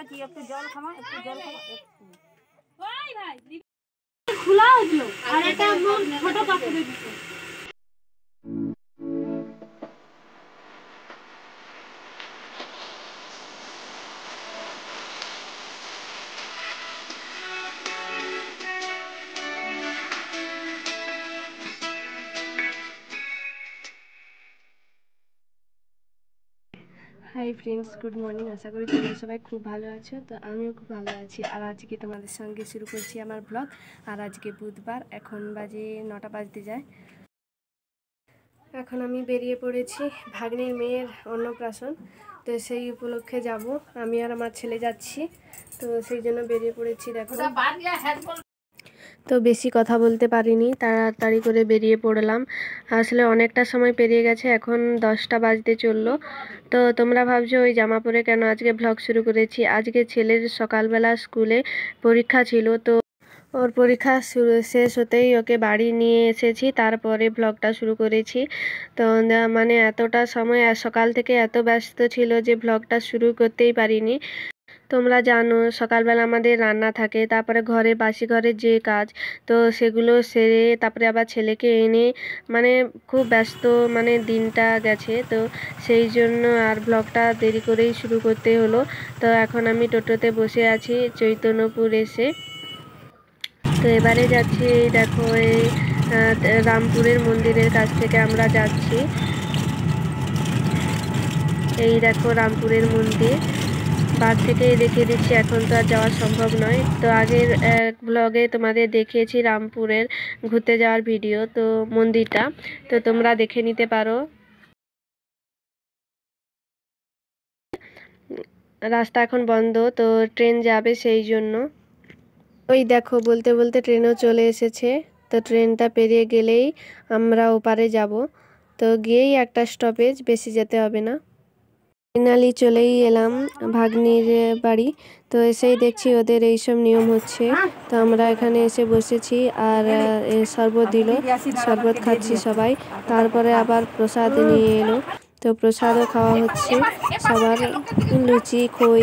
দেখাচ্ছি, একটু জল খামা, একটু জল খামা। ওই ভাই খোলা হলো আর এটা ছোট কাপড়ে দিছে। Hi friends, good morning. আশা করি তোমরা সবাই খুব ভালো আছো। তো আমিও খুব ভালো আছি। আর আজকে তোমাদের সঙ্গে শুরু করছি আমার ব্লগ। আর আজকে বুধবার, এখন বাজে 9টা বাজতে যায়। এখন আমি বেরিয়ে পড়েছি ভাগ্নির মেয়ের অন্নপ্রাশন। তো সেই উপলক্ষে যাব, আমি আর আমার ছেলে যাচ্ছি। তো সেই জন্য বেরিয়ে পড়েছি। দেখো, তো বেশি কথা বলতে পারিনি, তাড়াতাড়ি করে বেরিয়ে পড়লাম। আসলে অনেকটা সময় পেরিয়ে গেছে, এখন 10টা বাজতে চললো। তো তোমরা ভাবছো ওই জামা পরে কেন আজকে ভ্লগ শুরু করেছি। আজকে ছেলের সকালবেলা স্কুলে পরীক্ষা ছিল, তো ওর পরীক্ষা শেষ হতেই ওকে বাড়ি নিয়ে এসেছি, তারপরে ব্লগটা শুরু করেছি। তো মানে এতটা সময় সকাল থেকে এত ব্যস্ত ছিল যে ব্লগটা শুরু করতেই পারিনি। তোমরা জানো সকালবেলা আমাদের রান্না থাকে, তারপরে ঘরে বাসি ঘরের যে কাজ, তো সেগুলো সেরে তারপরে আবার ছেলেকে এনে মানে খুব ব্যস্ত মানে দিনটা গেছে। তো সেই জন্য আর ব্লগটা দেরি করেই শুরু করতে হলো। তো এখন আমি টোটোতে বসে আছি চৈতন্যপুর এসে। তো এবারে যাচ্ছি, এই দেখো এই রামপুরের মন্দিরের কাছ থেকে আমরা যাচ্ছি। এই দেখো রামপুরের মন্দির, বাদ থেকে দেখিয়ে দিচ্ছি, এখন তো আর যাওয়া সম্ভব নয়। তো আগের এক ব্লগে তোমাদের দেখিয়েছি রামপুরের ঘুরতে যাওয়ার ভিডিও, তো মন্দিরটা তো তোমরা দেখে নিতে পারো। রাস্তা এখন বন্ধ, তো ট্রেন যাবে সেই জন্য। ওই দেখো বলতে বলতে ট্রেনও চলে এসেছে। তো ট্রেনটা পেরিয়ে গেলেই আমরা ওপারে যাব। তো গিয়েই একটা স্টপেজ, বেশি যেতে হবে না। ফাইনালি চলেই এলাম ভাগ্নির বাড়ি। তো এসেই দেখছি ওদের এইসব নিয়ম হচ্ছে। তো আমরা এখানে এসে বসেছি, আর শরবত দিল, শরবত খাচ্ছি সবাই। তারপরে আবার প্রসাদ নিয়ে এলো, তো প্রসাদও খাওয়া হচ্ছে সবার, লুচি, খই,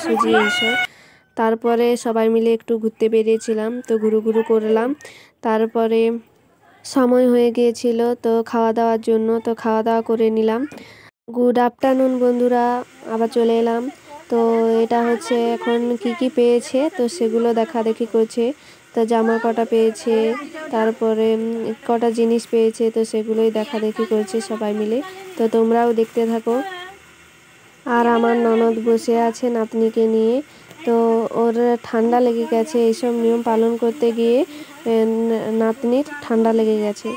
সুজি এইসব। তারপরে সবাই মিলে একটু ঘুরতে বেরিয়েছিলাম, তো ঘুরু ঘুরু করলাম। তারপরে সময় হয়ে গিয়েছিল তো খাওয়া দাওয়ার জন্য, তো খাওয়া দাওয়া করে নিলাম। গুড আফটারনুন বন্ধুরা, আবার চলে এলাম। তো এটা হচ্ছে এখন কি কি পেয়েছে, তো সেগুলো দেখাদেখি করছে। তো জামা কটা পেয়েছে, তারপরে কটা জিনিস পেয়েছে, তো সেগুলোই দেখাদেখি করছে সবাই মিলে। তো তোমরাও দেখতে থাকো। আর আমার ননদ বসে আছে নাতনিকে নিয়ে। তো ওর ঠান্ডা লেগে গেছে, এইসব নিয়ম পালন করতে গিয়ে নাতনির ঠান্ডা লেগে গেছে।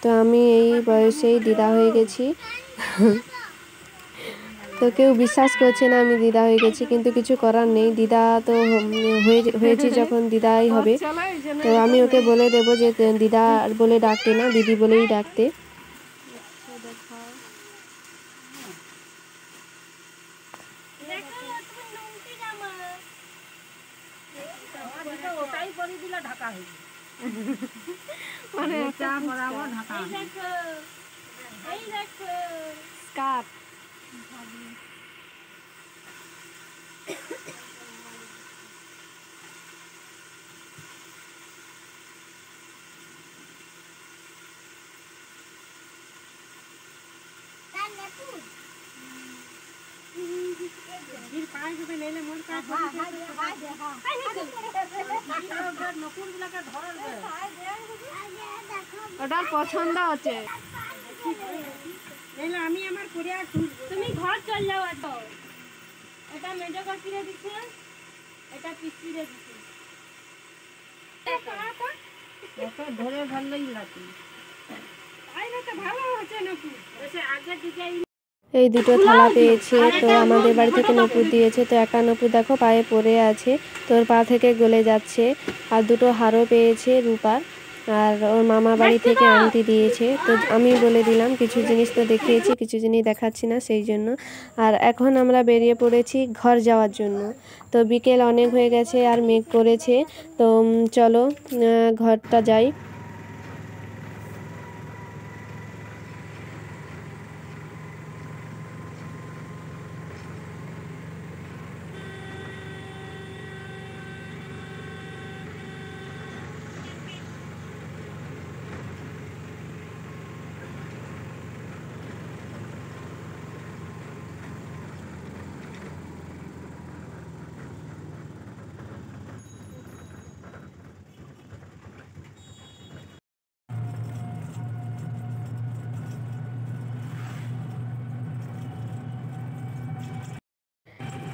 তো আমি এই বয়সেই দিদা হয়ে গেছি। তো কেউ বিশ্বাস করছে না আমি দিদা হয়ে গেছি, কিন্তু কিছু করার নেই, দিদা তো হয়েছি যখন দিদাই হবে। তো আমি ওকে বলে দেবো যে দিদা বলে ডাকতে না, দিদি বলেই ডাকতে। ওটার পছন্দ আছে, আমি আমার করে তুমি ঘর চল যাও। তো এটা মেজো কাকিরে দিছে, এটা পিসিরে দিছে। ধরে ভালোই লাগে, ভালো হচ্ছে নাকি আগে ডিজাইন। এই দুটো থালা পেয়েছে, তো আমাদের বাড়ি থেকে নপুর দিয়েছে। তো একটা নপুর দেখো পায়ে পড়ে আছে, তোর পা থেকে গলে যাচ্ছে। আর দুটো হারও পেয়েছে রূপার, আর ওর মামা বাড়ি থেকে আংটি দিয়েছে। তো আমি বলে দিলাম কিছু জিনিস তো দেখিয়েছি, কিছু জিনিস দেখাচ্ছি না, সেই জন্য। আর এখন আমরা বেরিয়ে পড়েছি ঘর যাওয়ার জন্য। তো বিকেল অনেক হয়ে গেছে আর মেঘ করেছে, তো চলো ঘরটা যাই।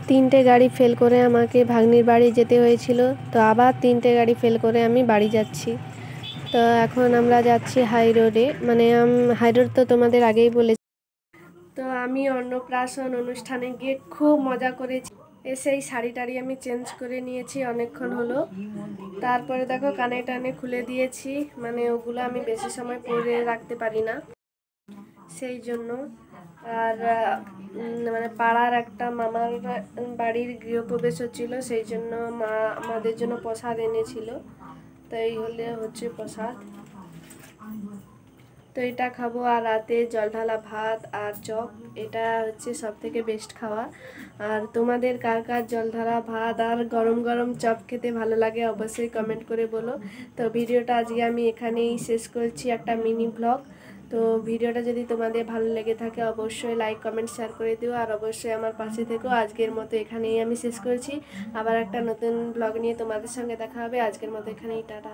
3টে গাড়ি ফেল করে আমাকে ভাগ্নির বাড়ি যেতে হয়েছিল, তো আবার 3টে গাড়ি ফেল করে আমি বাড়ি যাচ্ছি। তো এখন আমরা যাচ্ছি হাই রোডে, মানে হাই রোড তো তোমাদের আগেই বলেছি। তো আমি অন্নপ্রাশন অনুষ্ঠানে গিয়ে খুব মজা করেছি। এসে এই শাড়ি টাড়ি আমি চেঞ্জ করে নিয়েছি অনেকক্ষণ হলো। তারপরে দেখো কানে টানে খুলে দিয়েছি, মানে ওগুলো আমি বেশি সময় পরে রাখতে পারি না সেই জন্য। আর মানে পাড়ার একটা মামার বাড়ির গৃহপ্রবেশ হচ্ছিল, সেই জন্য মা আমাদের জন্য প্রসাদ এনেছিল। তো এই হচ্ছে প্রসাদ। তো এটা খাবো, আর রাতে জল ঢালা ভাত আর চপ, এটা হচ্ছে সব থেকে বেস্ট খাওয়া। আর তোমাদের কার কার জল ঢালা ভাত আর গরম গরম চপ খেতে ভালো লাগে অবশ্যই কমেন্ট করে বলো। তো ভিডিওটা আজকে আমি এখানেই শেষ করছি, একটা মিনি ব্লগ। তো ভিডিওটা যদি তোমাদের ভালো লেগে থাকে অবশ্যই লাইক কমেন্ট শেয়ার করে দিও, আর অবশ্যই আমার পাশে থেকো। আজকের মতো এখানেই আমি শেষ করছি, আবার একটা নতুন ব্লগ নিয়ে তোমাদের সঙ্গে দেখা হবে। আজকের মতো এখানেই টাটা।